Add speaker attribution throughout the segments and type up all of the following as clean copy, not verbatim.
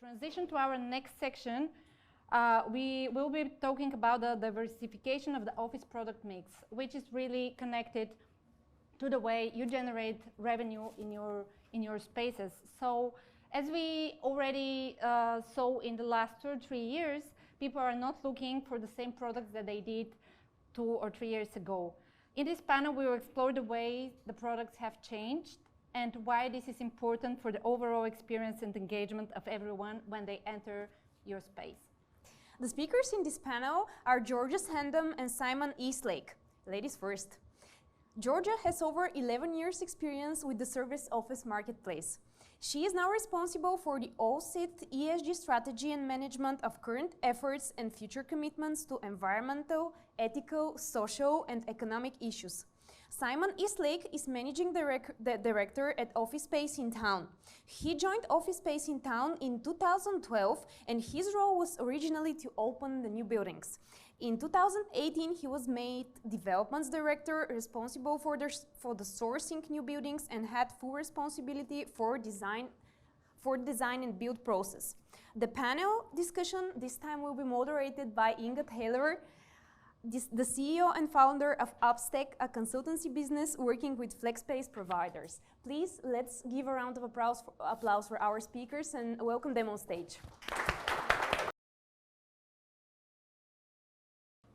Speaker 1: transition to our next section, we will be talking about the diversification of the office product mix, which is really connected to the way you generate revenue in your spaces. So as we already saw in the last 2 or 3 years, people are not looking for the same products that they did 2 or 3 years ago. In this panel, we will explore the way the products have changed and why this is important for the overall experience and engagement of everyone when they enter your space.
Speaker 2: The speakers in this panel are Georgia Sandom and Simon Eastlake. Ladies first. Georgia has over 11 years experience with the service office marketplace. She is now responsible for the all-SIT ESG strategy and management of current efforts and future commitments to environmental, ethical, social, and economic issues. Simon Eastlake is Managing Director at Office Space in Town. He joined Office Space in Town in 2012, and his role was originally to open the new buildings. In 2018, he was made Developments Director, responsible for the sourcing new buildings and had full responsibility for design and build process. The panel discussion this time will be moderated by Inga, the CEO and founder of Opstech, a consultancy business working with flex space providers. Please, let's give a round of applause for our speakers and welcome them on stage.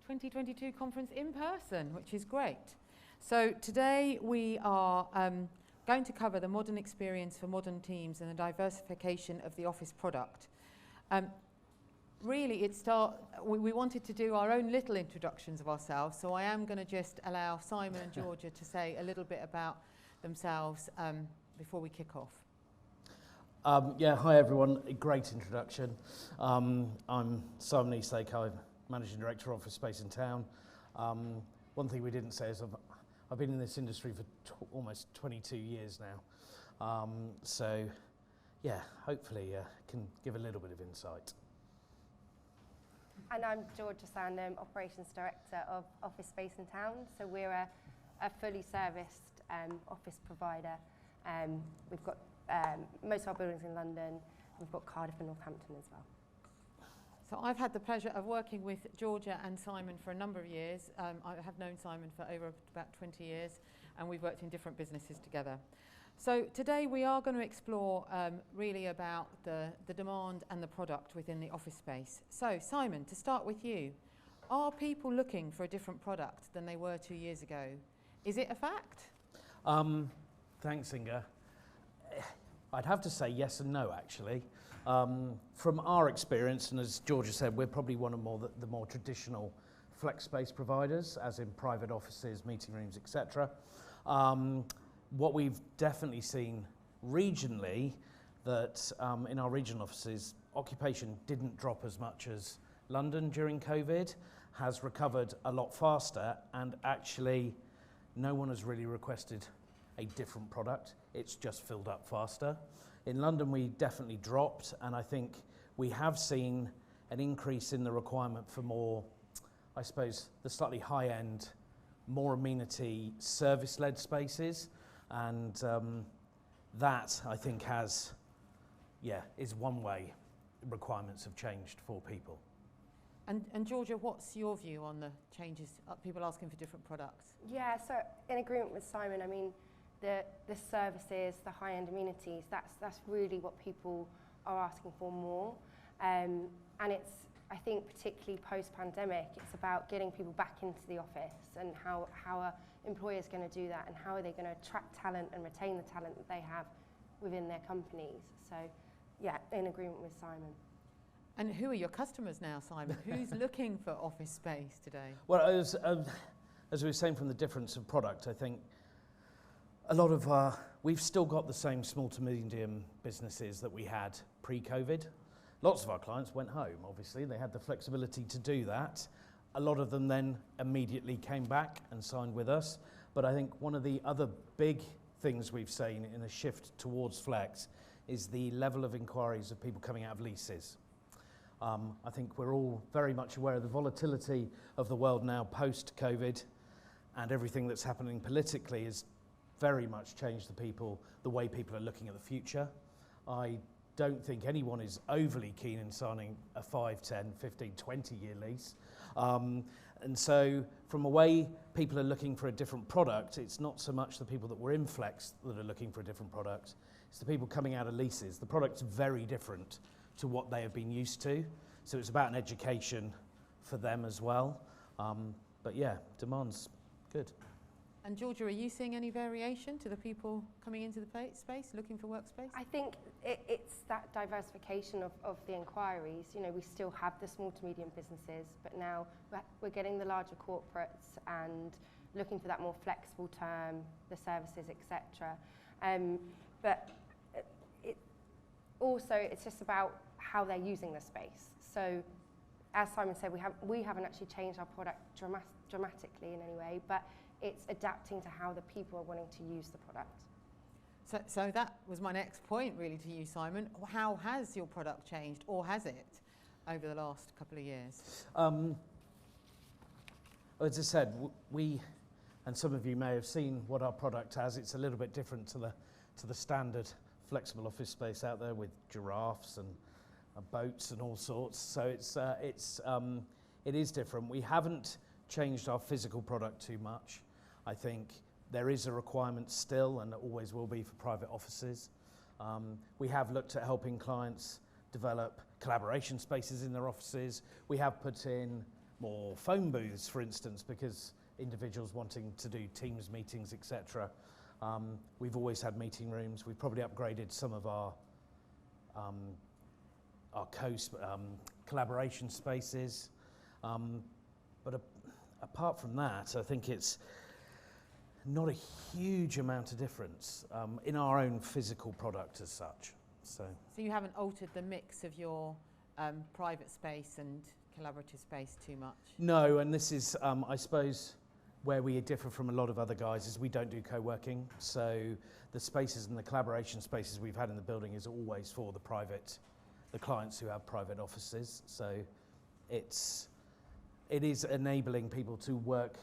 Speaker 3: 2022 conference in person, which is great. So today we are going to cover the modern experience for modern teams and the diversification of the office product. Really, we wanted to do our own little introductions of ourselves, so I am going to just allow Simon and Georgia to say a little bit about themselves before we kick off.
Speaker 4: Yeah, hi everyone, a great introduction. I'm Simon Eastlake, I'm Managing Director of Office Space in Town. One thing we didn't say is I've been in this industry for almost 22 years now. So yeah, hopefully can give a little bit of insight.
Speaker 5: And I'm Georgia Sandom, Operations Director of Office Space in Town. So we're a fully serviced office provider. We've got most of our buildings in London. We've got Cardiff and Northampton as well.
Speaker 3: So I've had the pleasure of working with Georgia and Simon for a number of years. I have known Simon for over about 20 years, and we've worked in different businesses together. So today we are going to explore really about the demand and the product within the office space. So Simon, to start with you, are people looking for a different product than they were 2 years ago? Is it a fact?
Speaker 4: Thanks, Inga. I'd have to say yes and no, actually. From our experience, and as Georgia said, we're probably one of the more traditional flex space providers, as in private offices, meeting rooms, etc. What we've definitely seen regionally, that in our regional offices, occupation didn't drop as much as London during COVID, has recovered a lot faster, and actually no one has really requested a different product. It's just filled up faster. In London, we definitely dropped, and I think we have seen an increase in the requirement for more, I suppose, the slightly high-end, more amenity, service-led spaces. And that, I think, is one way requirements have changed for people.
Speaker 3: And Georgia, what's your view on the changes, people asking for different products?
Speaker 5: Yeah, so in agreement with Simon, I mean, the services, the high-end amenities, that's really what people are asking for more. And it's, I think, particularly post-pandemic, it's about getting people back into the office and how are employers going to do that, and how are they going to attract talent and retain the talent that they have within their companies. So yeah, in agreement with Simon.
Speaker 3: And who are your customers now, Simon? Who's looking for office space today?
Speaker 4: Well, as we were saying, from the difference of product, I think a lot of we've still got the same small to medium businesses that we had pre-COVID. Lots of our clients went home, obviously. They had the flexibility to do that. A lot of them then immediately came back and signed with us. But I think one of the other big things we've seen in a shift towards flex is the level of inquiries of people coming out of leases. I think we're all very much aware of the volatility of the world now post-COVID, and everything that's happening politically has very much changed the way people are looking at the future. I don't think anyone is overly keen in signing a 5, 10, 15, 20-year lease. And so from a way people are looking for a different product, it's not so much the people that were in Flex that are looking for a different product, it's the people coming out of leases. The product's very different to what they have been used to, so it's about an education for them as well. But yeah, demand's good.
Speaker 3: And Georgia, are you seeing any variation to the people coming into the space, looking for workspace?
Speaker 5: I think it's that diversification of the inquiries. You know, we still have the small to medium businesses, but now we're getting the larger corporates and looking for that more flexible term, the services, etc. But it's just about how they're using the space. So, as Simon said, we haven't actually changed our product dramatically in any way, but it's adapting to how the people are wanting to use the product.
Speaker 3: So that was my next point really to you, Simon. How has your product changed, or has it, over the last couple of years?
Speaker 4: As I said, we, and some of you may have seen what our product has. It's a little bit different to the standard flexible office space out there with giraffes and boats and all sorts. So it is different. We haven't changed our physical product too much. I think there is a requirement still, and always will be, for private offices. We have looked at helping clients develop collaboration spaces in their offices. We have put in more phone booths, for instance, because individuals wanting to do Teams meetings, etc. We've always had meeting rooms. We've probably upgraded some of our collaboration spaces. But apart from that, I think it's not a huge amount of difference in our own physical product as such. So
Speaker 3: you haven't altered the mix of your private space and collaborative space too much?
Speaker 4: No, and this is, I suppose, where we differ from a lot of other guys is we don't do co-working. So the spaces and the collaboration spaces we've had in the building is always for the clients who have private offices. So it is enabling people to work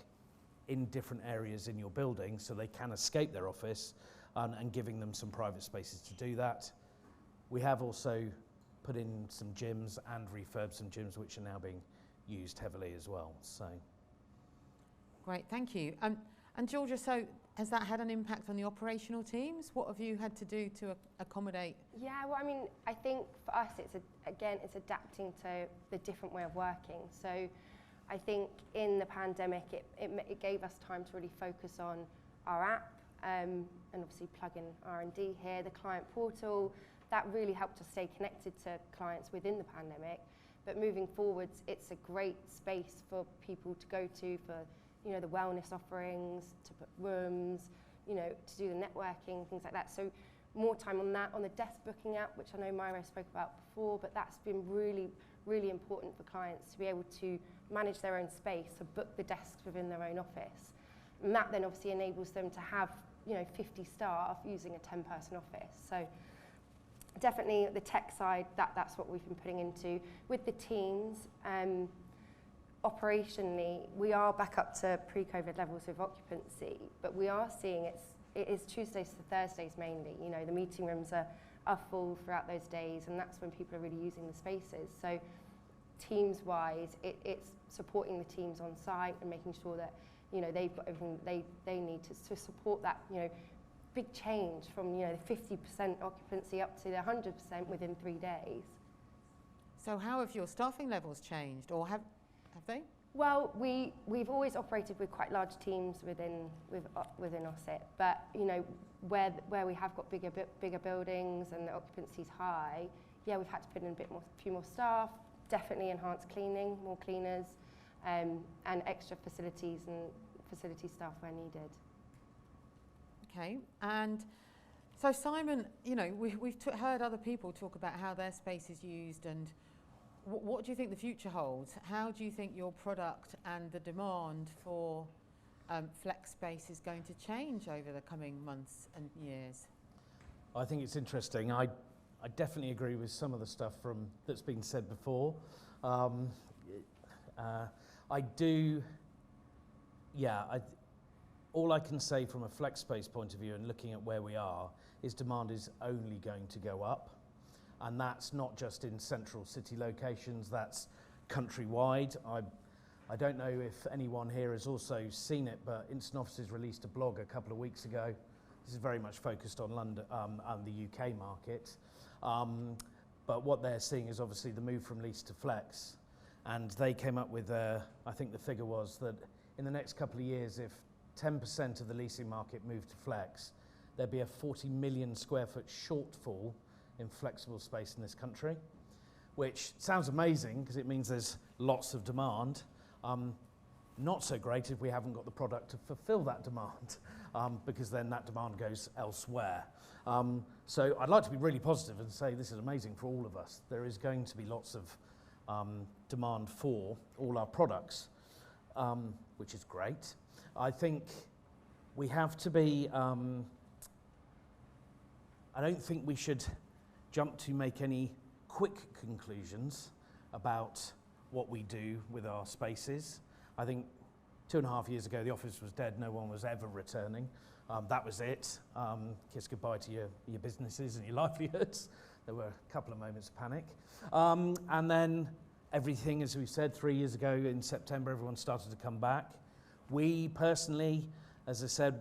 Speaker 4: in different areas in your building so they can escape their office, and giving them some private spaces to do that. We have also put in some gyms and refurbed some gyms which are now being used heavily as well. So
Speaker 3: great, thank you. And Georgia, so has that had an impact on the operational teams? What have you had to do to accommodate?
Speaker 5: Yeah, well, I mean, I think for us, it's adapting to the different way of working. So I think in the pandemic, it gave us time to really focus on our app, and obviously plug in R&D here, the client portal. That really helped us stay connected to clients within the pandemic. But moving forwards, it's a great space for people to go to for, you know, the wellness offerings, to put rooms, you know, to do the networking, things like that. So more time on that, on the desk booking app, which I know Myra spoke about before, but that's been really, really important for clients to be able to manage their own space, to book the desks within their own office. And that then obviously enables them to have, you know, 50 staff using a 10-person office. So definitely the tech side, that's what we've been putting into. With the teams, operationally, we are back up to pre-COVID levels of occupancy, but we are seeing it is Tuesdays to Thursdays mainly. You know, the meeting rooms are full throughout those days, and that's when people are really using the spaces. So teams-wise, it's supporting the teams on site and making sure that, you know, they've got everything they need to support that, you know, big change from, you know, the 50% occupancy up to the 100% within 3 days.
Speaker 3: So how have your staffing levels changed, or have they?
Speaker 5: Well, we've always operated with quite large teams within Opstech, but you know, where we have got bigger buildings and the occupancy's high, yeah, we've had to put in a few more staff, definitely enhanced cleaning, more cleaners, and extra facilities and facility staff where needed.
Speaker 3: Okay, and so Simon, you know, we've heard other people talk about how their space is used, and what do you think the future holds? How do you think your product and the demand for flex space is going to change over the coming months and years?
Speaker 4: I think it's interesting. I definitely agree with some of the stuff that's been said before. I do, yeah, all I can say from a flex space point of view and looking at where we are is demand is only going to go up. And that's not just in central city locations, that's countrywide. I don't know if anyone here has also seen it, but Instant Offices released a blog a couple of weeks ago. This is very much focused on London and the UK market. But what they're seeing is obviously the move from lease to flex. And they came up with, I think the figure was that in the next couple of years, if 10% of the leasing market moved to flex, there'd be a 40 million square foot shortfall in flexible space in this country, which sounds amazing because it means there's lots of demand. Not so great if we haven't got the product to fulfill that demand, because then that demand goes elsewhere. So I'd like to be really positive and say this is amazing for all of us. There is going to be lots of demand for all our products, which is great. I think we have to be, I don't think we should jump to make any quick conclusions about what we do with our spaces. I think 2.5 years ago the office was dead, no one was ever returning. That was it. Kiss goodbye to your businesses and your livelihoods. There were a couple of moments of panic. And then everything, as we said, 3 years ago in September, everyone started to come back. We personally, as I said,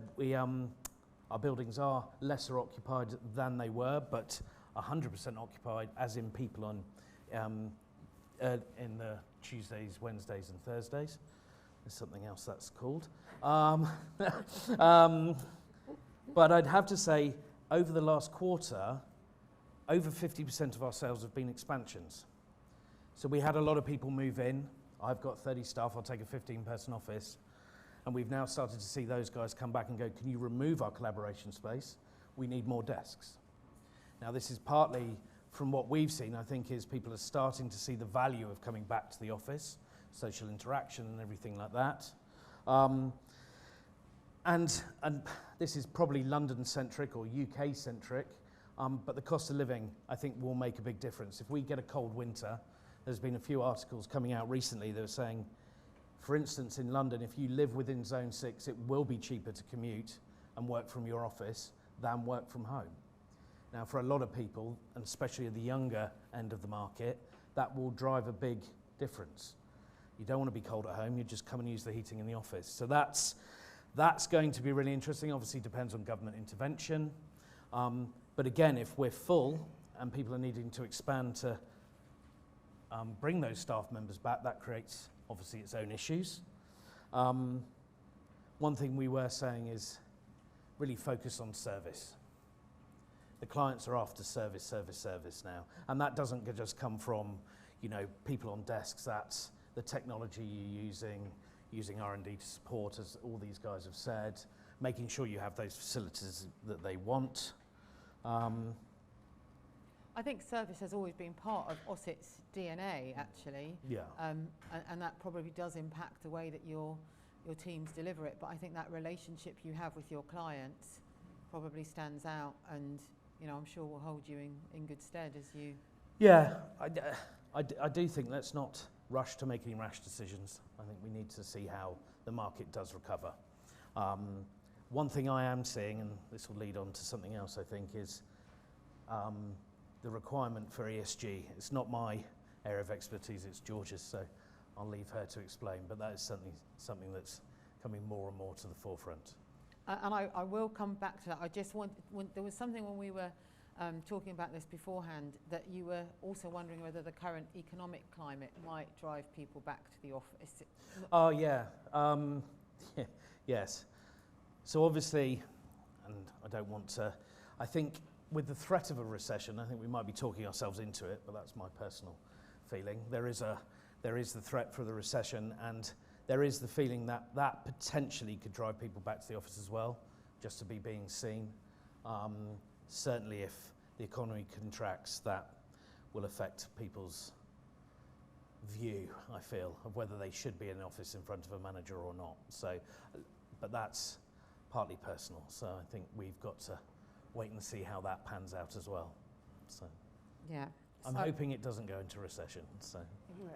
Speaker 4: our buildings are lesser occupied than they were, but 100% occupied, as in people on in the Tuesdays, Wednesdays and Thursdays. There's something else that's called. But I'd have to say, over the last quarter, over 50% of our sales have been expansions. So we had a lot of people move in. I've got 30 staff, I'll take a 15-person office. And we've now started to see those guys come back and go, can you remove our collaboration space? We need more desks. Now this is partly from what we've seen, I think, is people are starting to see the value of coming back to the office, social interaction and everything like that. And this is probably London-centric or UK-centric, but the cost of living, I think, will make a big difference. If we get a cold winter, there's been a few articles coming out recently that are saying, for instance, in London, if you live within Zone 6, it will be cheaper to commute and work from your office than work from home. Now, for a lot of people, and especially at the younger end of the market, that will drive a big difference. You don't want to be cold at home, you just come and use the heating in the office. So that's going to be really interesting. Obviously, depends on government intervention. But again, if we're full and people are needing to expand to bring those staff members back, that creates, obviously, its own issues. One thing we were saying is really focus on service. The clients are after service, service, service now. And that doesn't just come from, people on desks. That's the technology you're using R&D to support, as all these guys have said, making sure you have those facilities that they want.
Speaker 3: I think service has always been part of Ossit's DNA, actually.
Speaker 4: Yeah.
Speaker 3: And that probably does impact the way that your teams deliver it. But I think that relationship you have with your clients probably stands out, and I'm sure will hold you in good stead as you... Yeah,
Speaker 4: I do think let's not rush to make any rash decisions. I think we need to see how the market does recover. One thing I am seeing, and this will lead on to something else I think, is the requirement for ESG. It's not my area of expertise, it's George's, so I'll leave her to explain, but that is certainly something that's coming more and more to the forefront.
Speaker 3: And I will come back to that. I just there was something when we were talking about this beforehand, that you were also wondering whether the current economic climate might drive people back to the office.
Speaker 4: Oh, yeah. Yes. So obviously, and I don't want to, I think with the threat of a recession, I think we might be talking ourselves into it, but that's my personal feeling. There is the threat for the recession, and there is the feeling that that potentially could drive people back to the office as well, just to be being seen. Certainly if the economy contracts, that will affect people's view, I feel, of whether they should be in an office in front of a manager or not. So, but that's partly personal, so I think we've got to wait and see how that pans out as well. So,
Speaker 3: yeah.
Speaker 4: I'm hoping it doesn't go into recession. So.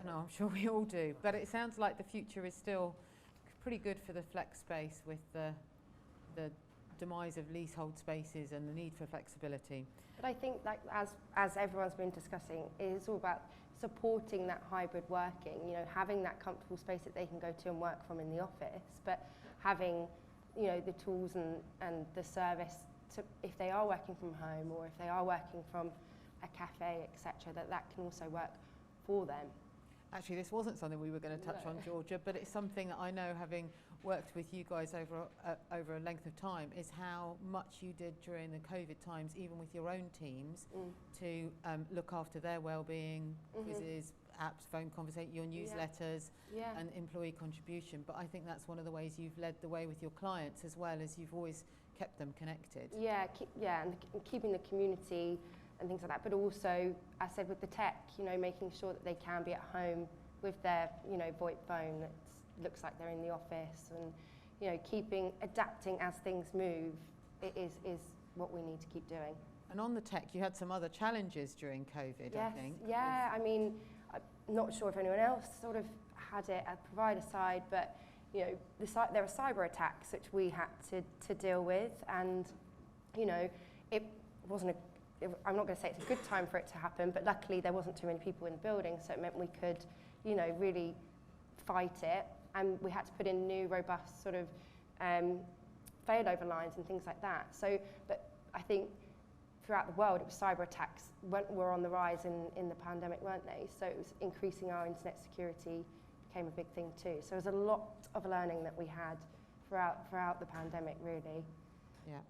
Speaker 3: No, I'm sure we all do. But it sounds like the future is still pretty good for the flex space, with the demise of leasehold spaces and the need for flexibility.
Speaker 5: But I think that as everyone's been discussing, it's all about supporting that hybrid working, you know, having that comfortable space that they can go to and work from in the office, but having, you know, the tools and the service to, if they are working from home or if they are working from a cafe, etc., that can also work for them.
Speaker 3: Actually, this wasn't something we were going to touch on, Georgia, but it's something that I know, having worked with you guys over a length of time, is how much you did during the COVID times, even with your own teams, to look after their well-being, quizzes, apps, phone conversation, your newsletters, and employee contribution. But I think that's one of the ways you've led the way with your clients, as well as you've always kept them connected.
Speaker 5: And keeping the community and things like that, but also, as I said, with the tech, you know, making sure that they can be at home with their, you know, VoIP phone that looks like they're in the office, and, you know, adapting as things move is what we need to keep doing.
Speaker 3: And on the tech, you had some other challenges during COVID, I think.
Speaker 5: Yeah, I mean, I'm not sure if anyone else sort of had it at provider side, but, you know, there were cyber attacks which we had to deal with, and, you know, it wasn't I'm not going to say it's a good time for it to happen, but luckily there wasn't too many people in the building, so it meant we could, you know, really fight it, and we had to put in new, robust sort of failover lines and things like that. So, but I think throughout the world, it was cyber attacks were on the rise in the pandemic, weren't they? So it was increasing our internet security became a big thing too. So there was a lot of learning that we had throughout the pandemic, really.
Speaker 3: Yeah.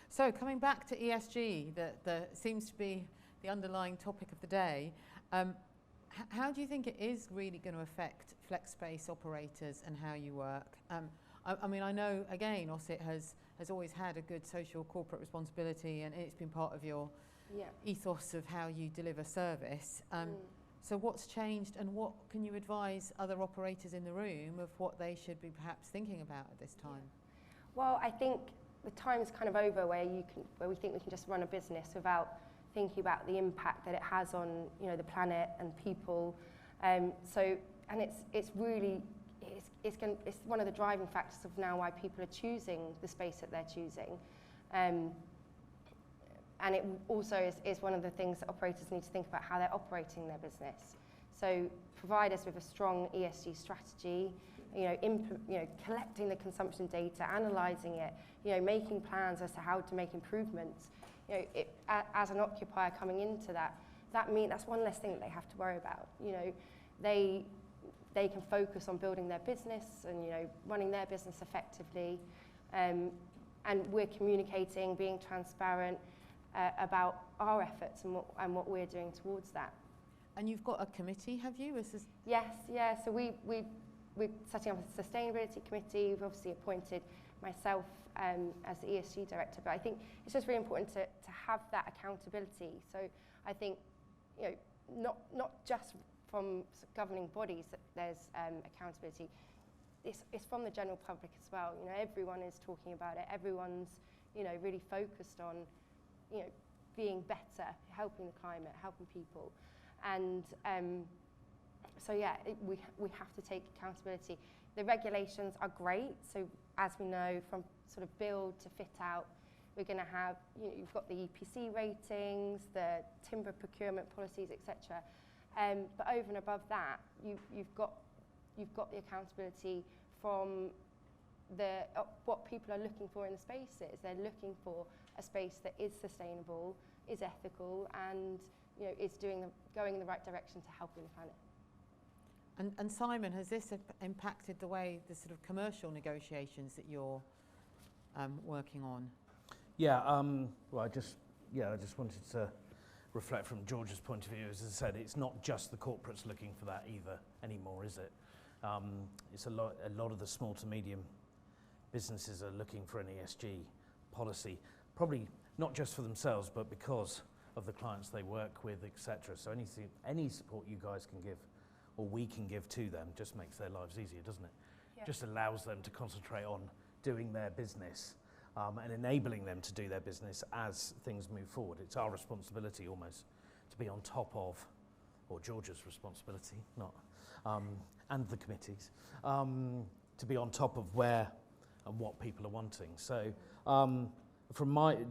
Speaker 3: So coming back to ESG, that seems to be the underlying topic of the day, how do you think it is really going to affect flex space operators and how you work? I mean, I know, again, OSIT has always had a good social corporate responsibility, and it's been part of your ethos of how you deliver service. So what's changed, and what can you advise other operators in the room of what they should be perhaps thinking about at this time?
Speaker 5: Well, I think the time is kind of over where we think we can just run a business without thinking about the impact that it has on, you know, the planet and people. And it's really it's one of the driving factors of now why people are choosing the space that they're choosing. And it also is one of the things that operators need to think about, how they're operating their business. So providers with a strong ESG strategy, you know, collecting the consumption data, analysing it, you know, making plans as to how to make improvements. You know, as an occupier coming into that's one less thing that they have to worry about. You know, they can focus on building their business and, you know, running their business effectively, and we're communicating, being transparent about our efforts and what we're doing towards that.
Speaker 3: And you've got a committee, have you?
Speaker 5: Yes, yeah. So we're setting up a sustainability committee. We've obviously appointed myself as the ESG director, but I think it's just really important to have that accountability. So I think, you know, not just from governing bodies that there's accountability. It's from the general public as well. You know, everyone is talking about it. Everyone's, you know, really focused on, you know, being better, helping the climate, helping people, and so yeah, we have to take accountability. The regulations are great. So as we know, from sort of build to fit out, we're going to have, you know, you've got the EPC ratings, the timber procurement policies, etc. But over and above that, you've got the accountability from what people are looking for in the spaces. They're looking for a space that is sustainable, is ethical, and, you know, is going in the right direction to helping the planet.
Speaker 3: And Simon, has this impacted the way, the sort of commercial negotiations that you're working on?
Speaker 4: Yeah, well, I just wanted to reflect from George's point of view. As I said, it's not just the corporates looking for that either anymore, is it? It's a lot of the small to medium businesses are looking for an ESG policy, probably not just for themselves, but because of the clients they work with, etc. So any support you guys can give, or we can give to them, just makes their lives easier, doesn't it? Yeah. Just allows them to concentrate on doing their business and enabling them to do their business as things move forward. It's our responsibility almost to be on top of, or George's responsibility, not, and the committees, to be on top of where and what people are wanting. So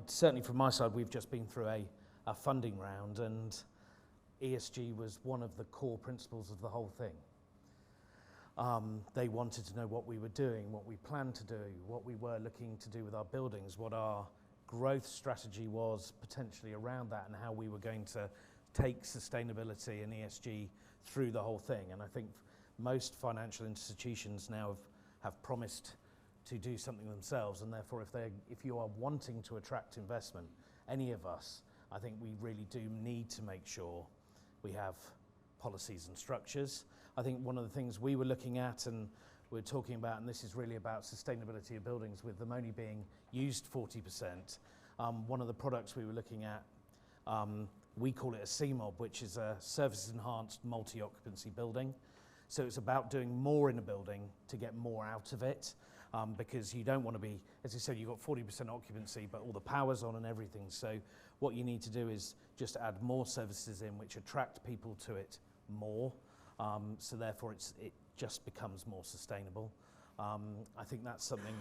Speaker 4: certainly from my side, we've just been through a funding round, and ESG was one of the core principles of the whole thing. They wanted to know what we were doing, what we planned to do, what we were looking to do with our buildings, what our growth strategy was potentially around that, and how we were going to take sustainability and ESG through the whole thing. And I think most financial institutions now have promised to do something themselves, and therefore if you are wanting to attract investment, any of us, I think we really do need to make sure we have policies and structures. I think one of the things we were looking at and we're talking about, and this is really about sustainability of buildings, with them only being used 40%, one of the products we were looking at, we call it a CMOB, which is a services enhanced multi-occupancy building. So it's about doing more in a building to get more out of it, because you don't want to be, as you said, you've got 40% occupancy, but all the power's on and everything. So what you need to do is just add more services in which attract people to it more. So therefore it just becomes more sustainable. I think that's something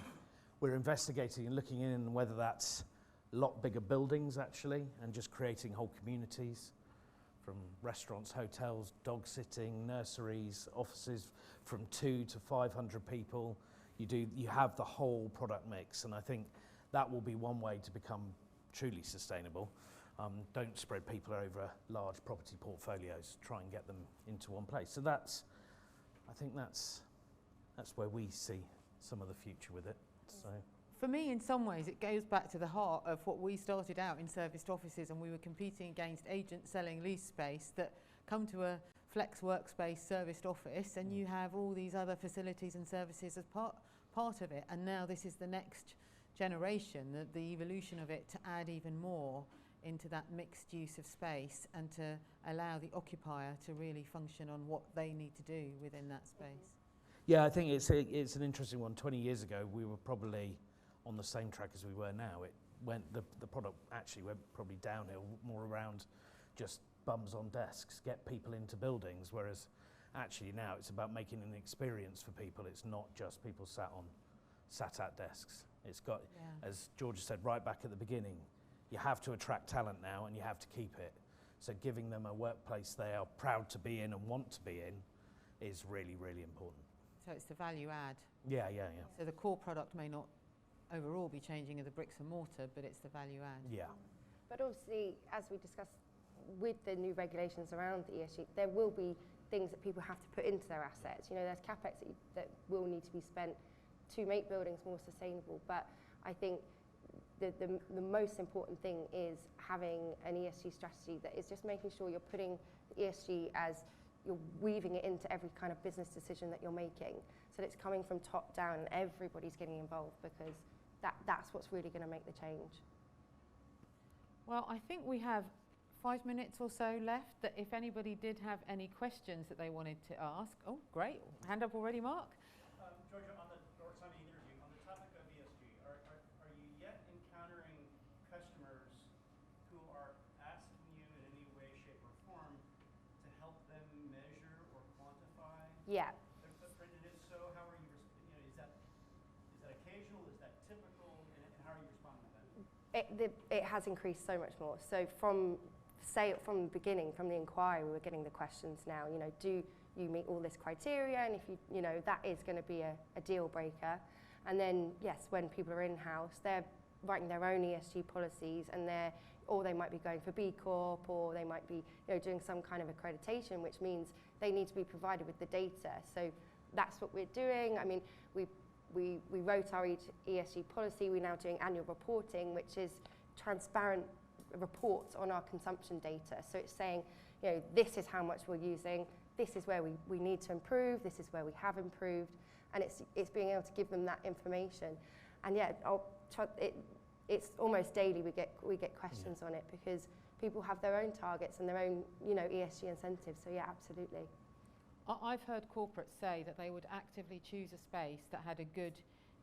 Speaker 4: we're investigating and looking in, whether that's a lot bigger buildings actually, and just creating whole communities, from restaurants, hotels, dog sitting, nurseries, offices from 2 to 500 people. You have the whole product mix, and I think that will be one way to become truly sustainable. Don't spread people over large property portfolios, try and get them into one place. So I think that's where we see some of the future with it. So.
Speaker 3: For me, in some ways, it goes back to the heart of what we started out in serviced offices, and we were competing against agents selling lease space that come to a flex workspace serviced office, and you have all these other facilities and services as part of it. And now this is the next generation, the evolution of it, to add even more into that mixed use of space and to allow the occupier to really function on what they need to do within that space.
Speaker 4: Yeah, I think it's an interesting one. 20 years ago, we were probably on the same track as we were now. The product actually went probably downhill, more around just bums on desks, get people into buildings, whereas actually now it's about making an experience for people. It's not just people sat at desks. It's got, as Georgia said right back at the beginning, you have to attract talent now and you have to keep it. So giving them a workplace they are proud to be in and want to be in is really, really important.
Speaker 3: So it's the value add.
Speaker 4: Yeah.
Speaker 3: So the core product may not overall be changing of the bricks and mortar, but it's the value add.
Speaker 4: Yeah.
Speaker 5: But obviously, as we discussed with the new regulations around the ESG, there will be things that people have to put into their assets. You know, there's capex that will need to be spent to make buildings more sustainable. But I think the most important thing is having an ESG strategy that is just making sure you're putting ESG as you're weaving it into every kind of business decision that you're making. So that it's coming from top down and everybody's getting involved, because that's what's really going to make the change.
Speaker 3: Well, I think we have 5 minutes or so left, that if anybody did have any questions that they wanted to ask. Oh, great. Hand up already, Mark.
Speaker 6: Georgia, or Simon, either of you, on the topic of ESG, are you yet encountering customers who are asking you in any way, shape, or form to help them measure or quantify
Speaker 5: Yeah.
Speaker 6: their footprint? And if so, how are you, is that occasional, is that typical, and how are you responding to that?
Speaker 5: It has increased so much more. So from the beginning, from the inquiry, we were getting the questions now, you know, do you meet all this criteria? And if you know, that is going to be a deal breaker. And then, yes, when people are in-house, they're writing their own ESG policies, and or they might be going for B Corp, or they might be, you know, doing some kind of accreditation, which means they need to be provided with the data. So that's what we're doing. I mean, we wrote our ESG policy. We're now doing annual reporting, which is transparent reports on our consumption data. So it's saying, you know, this is how much we're using, this is where we need to improve, this is where we have improved, and it's being able to give them that information. And yeah, it's almost daily we get questions on it, because people have their own targets and their own, you know, ESG incentives. So yeah, absolutely.
Speaker 3: I've heard corporates say that they would actively choose a space that had a good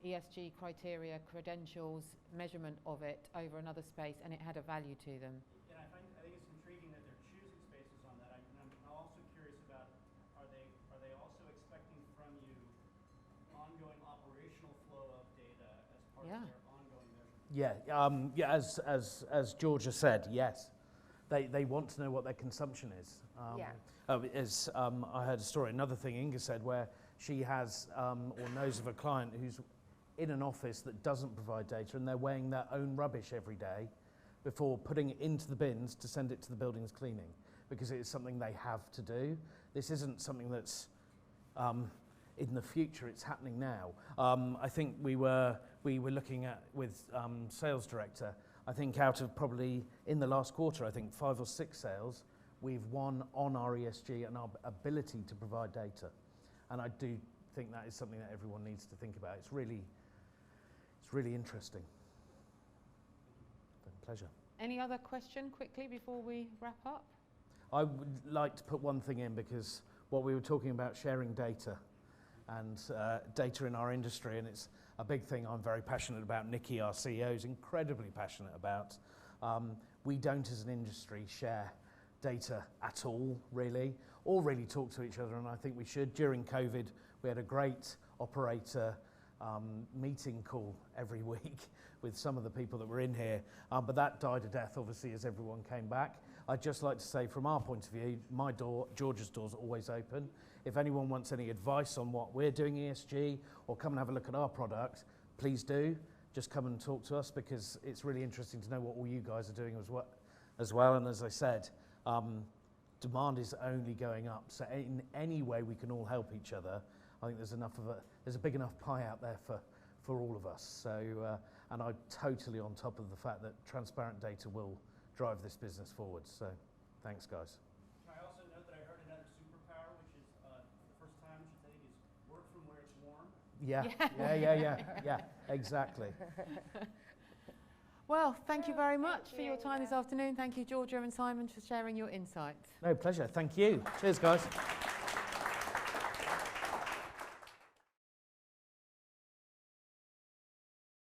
Speaker 3: ESG criteria, credentials, measurement of it over another space, and it had a value to them.
Speaker 6: And I think it's intriguing that they're choosing spaces on that. I'm also curious about, are they also expecting from you ongoing operational flow of data as part of their ongoing measurement?
Speaker 4: Yeah, as Georgia said, yes. they want to know what their consumption is. I heard a story, another thing Inga said, where she has or knows of a client who's in an office that doesn't provide data, and they're weighing their own rubbish every day before putting it into the bins to send it to the buildings cleaning, because it is something they have to do. This isn't something that's in the future, it's happening now. I think we were looking at with sales director, I think out of probably in the last quarter, I think 5 or 6 sales, we've won on our ESG and our ability to provide data. And I do think that is something that everyone needs to think about. It's really interesting. Been a pleasure.
Speaker 3: Any other question quickly before we wrap up?
Speaker 4: I would like to put one thing in, because what we were talking about, sharing data and data in our industry, and it's a big thing I'm very passionate about. Nikki, our CEO, is incredibly passionate about. We don't as an industry share data at all, really, or really talk to each other, and I think we should. During COVID, we had a great operator meeting call every week with some of the people that were in here, but that died a death, obviously, as everyone came back. I'd just like to say, from our point of view, my door, George's door's always open. If anyone wants any advice on what we're doing ESG, or come and have a look at our product, please do. Just come and talk to us, because it's really interesting to know what all you guys are doing as well. And as I said, demand is only going up. So in any way we can all help each other, I think there's a big enough pie out there for all of us. So, and I'm totally on top of the fact that transparent data will drive this business forward. So thanks, guys.
Speaker 6: Can I also note that I heard another superpower, which is the first time I should say is work from where it's warm.
Speaker 4: Yeah, exactly.
Speaker 3: Well, thank you very much for your time this afternoon. Thank you, Georgia and Simon, for sharing your insights.
Speaker 4: No, pleasure. Thank you. Cheers, guys.